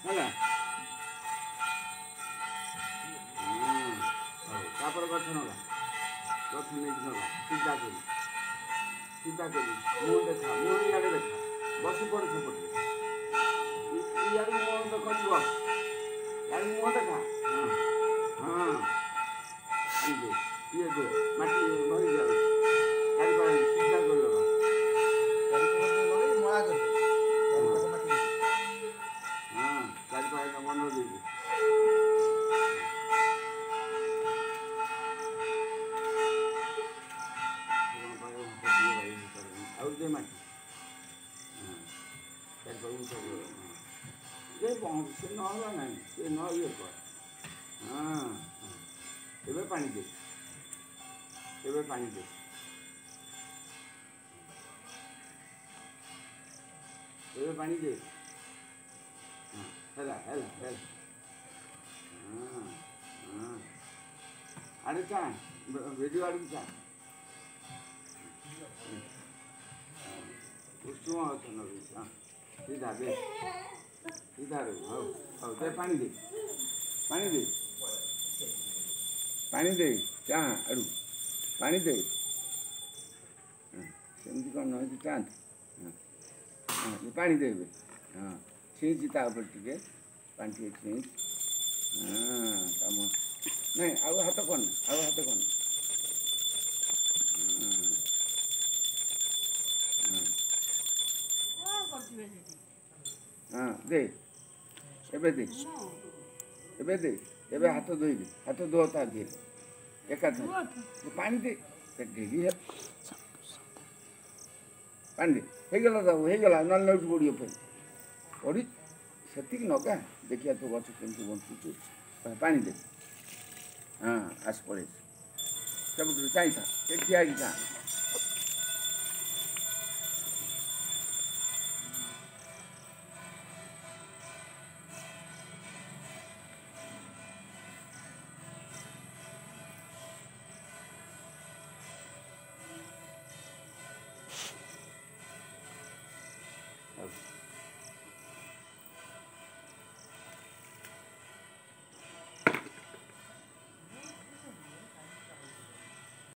ହେଲା ତାପରେ ଗଛ ନବା ଗଛ ନେଇକି ନବା ସିଧା କରି ମୁହଁ ଦେଖା ମୁହଁ ଇଆଡ଼େ ଦେଖା ବସି ପଡ଼େ ସେପଟେ ଇଆଡ଼େ ମୁହଁ ଦେଖିବ ଇଆଡ଼େ ମୁହଁ ଦେଖା ହଁ ଇଏ ଦେ ମାଟି ଭରି ଯାଉ ଚାରିପାଖେ ସିଧା କରି ଲଗା ହଁ ଚାରିପାଖେ ବନ୍ଧ ଦେଇକି ଆଉ ଦେ ମାଟି ଚାରିପାଖକୁ ସବୁ ସେ ନହେଲା ନାହିଁ ସେ ନ ଇଏ କର ହଁ ଏବେ ପାଣି ଦେ ଏବେ ପାଣି ଦେ ଏବେ ପାଣି ଦେ ହେଲା ହେଲା ହେଲା ଆଡ଼େ ଚା ଭିଡ଼ିଓ ଆଡ଼କୁ ଚା କୁସୁମ ଗଛ ଲଗେଇଛି ହଁ ସିଧା ଦେ ସିଧା ରହିବୁ ହଉ ହଉ ଦେ ପାଣି ଦେ ଚା ଆଡ଼ୁ ପାଣି ଦେ ସେମିତି କ'ଣ ନହେଉଛି ଚାଆନ୍ତୁ ହଁ ପାଣି ଦେବେ ହଁ ଛିଞ୍ଚି ତା ଉପରେ ଟିକେ ପାଣି ଟିକେ ଛିଞ୍ଚ ହଁ କାମ ନାଇଁ ଆଉ ହାତ କ'ଣ ହଁ ଦେ ଏବେ ହାତ ଧୋଇଦେ ହାତ ଧୁଅ ତା ଦିହରେ ଏକାଥରେ ପାଣି ଦେ ଡେରି ପାଣି ଦେ ହେଇଗଲା ତାକୁ ହେଇଗଲା ନହେଲେ ନେଉଛି ପଡ଼ିବ ପଡ଼ି ସେତିକି ନଗା ଦେଖିବା ତୋ ଗଛ କେମିତି ବଞ୍ଚୁଛୁ ପାଣି ଦେ ହଁ ଆସ ପଳେଇ ସେପଟରୁ ଚାହିଁଥା ଠିଆ ହେଇକି